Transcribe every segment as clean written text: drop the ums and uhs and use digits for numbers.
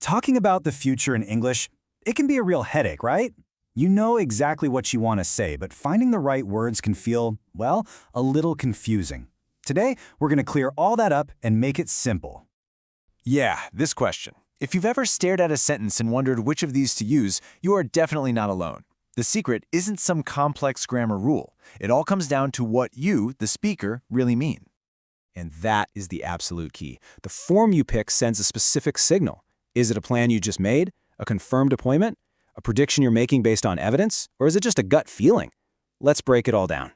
Talking about the future in English, it can be a real headache, right? You know exactly what you want to say, but finding the right words can feel, well, a little confusing. Today, we're going to clear all that up and make it simple. Yeah, this question. If you've ever stared at a sentence and wondered which of these to use, you are definitely not alone. The secret isn't some complex grammar rule. It all comes down to what you, the speaker, really mean. And that is the absolute key. The form you pick sends a specific signal. Is it a plan you just made? A confirmed appointment? A prediction you're making based on evidence? Or is it just a gut feeling? Let's break it all down.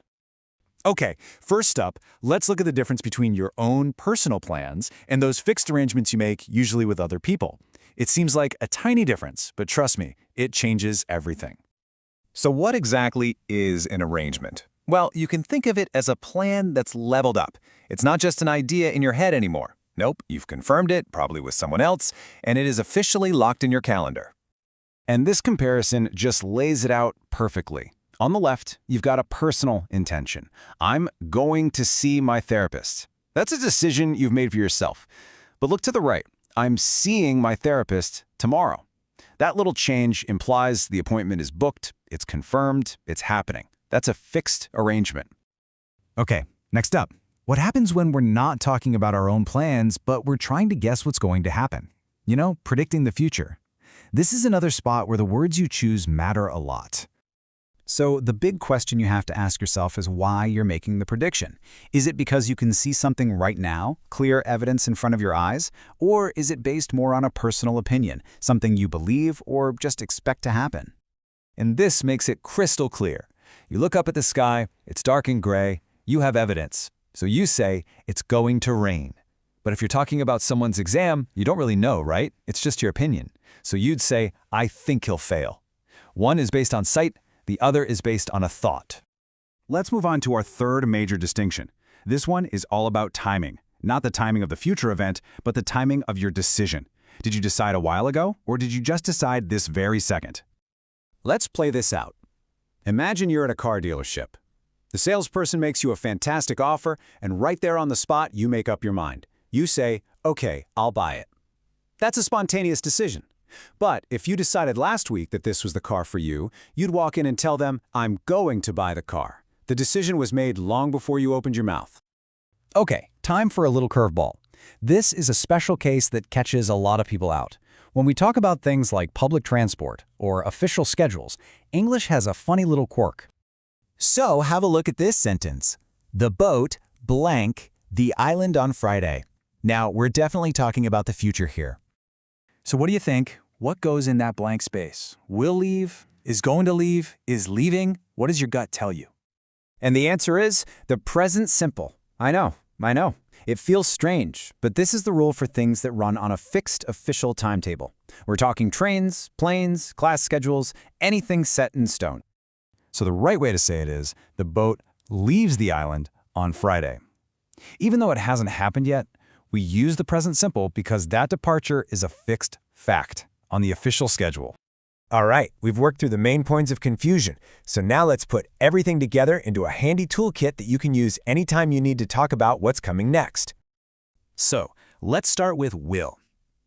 Okay, first up, let's look at the difference between your own personal plans and those fixed arrangements you make, usually with other people. It seems like a tiny difference, but trust me, it changes everything. So what exactly is an arrangement? Well, you can think of it as a plan that's leveled up. It's not just an idea in your head anymore. Nope, you've confirmed it, probably with someone else, and it is officially locked in your calendar. And this comparison just lays it out perfectly. On the left, you've got a personal intention. I'm going to see my therapist. That's a decision you've made for yourself. But look to the right. I'm seeing my therapist tomorrow. That little change implies the appointment is booked, it's confirmed, it's happening. That's a fixed arrangement. Okay, next up. What happens when we're not talking about our own plans, but we're trying to guess what's going to happen? You know, predicting the future. This is another spot where the words you choose matter a lot. So the big question you have to ask yourself is why you're making the prediction. Is it because you can see something right now, clear evidence in front of your eyes? Or is it based more on a personal opinion, something you believe or just expect to happen? And this makes it crystal clear. You look up at the sky, it's dark and gray, you have evidence. So you say, it's going to rain. But if you're talking about someone's exam, you don't really know, right? It's just your opinion. So you'd say, I think he'll fail. One is based on sight, the other is based on a thought. Let's move on to our third major distinction. This one is all about timing. Not the timing of the future event, but the timing of your decision. Did you decide a while ago, or did you just decide this very second? Let's play this out. Imagine you're at a car dealership. The salesperson makes you a fantastic offer, and right there on the spot, you make up your mind. You say, okay, I'll buy it. That's a spontaneous decision. But if you decided last week that this was the car for you, you'd walk in and tell them, I'm going to buy the car. The decision was made long before you opened your mouth. Okay, time for a little curveball. This is a special case that catches a lot of people out. When we talk about things like public transport or official schedules, English has a funny little quirk. So have a look at this sentence. The boat blank the island on Friday. Now, we're definitely talking about the future here. So what do you think? What goes in that blank space? Will leave? Is going to leave? Is leaving? What does your gut tell you? And the answer is the present simple. I know. It feels strange, but this is the rule for things that run on a fixed official timetable. We're talking trains, planes, class schedules, anything set in stone. So the right way to say it is, the boat leaves the island on Friday. Even though it hasn't happened yet, we use the present simple because that departure is a fixed fact on the official schedule. All right, we've worked through the main points of confusion. So now let's put everything together into a handy toolkit that you can use anytime you need to talk about what's coming next. So let's start with will.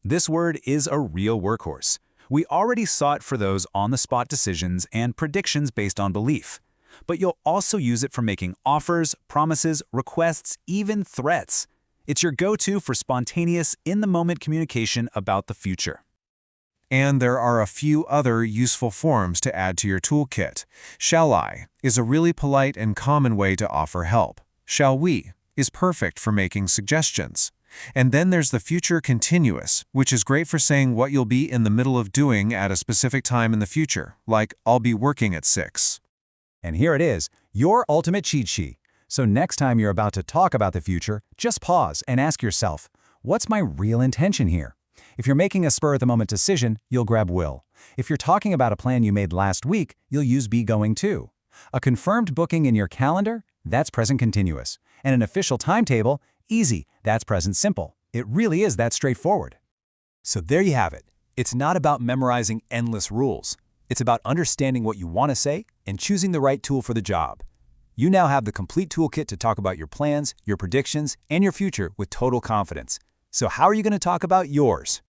This word is a real workhorse. We already saw it for those on-the-spot decisions and predictions based on belief. But you'll also use it for making offers, promises, requests, even threats. It's your go-to for spontaneous, in-the-moment communication about the future. And there are a few other useful forms to add to your toolkit. Shall I is a really polite and common way to offer help. Shall we is perfect for making suggestions. And then there's the future continuous, which is great for saying what you'll be in the middle of doing at a specific time in the future, like I'll be working at 6. And here it is, your ultimate cheat sheet. So next time you're about to talk about the future, just pause and ask yourself, what's my real intention here? If you're making a spur-of-the-moment decision, you'll grab will. If you're talking about a plan you made last week, you'll use be going to. A confirmed booking in your calendar? That's present continuous. And an official timetable? Easy, that's present simple. It really is that straightforward. So there you have it. It's not about memorizing endless rules. It's about understanding what you want to say and choosing the right tool for the job. You now have the complete toolkit to talk about your plans, your predictions, and your future with total confidence. So how are you going to talk about yours?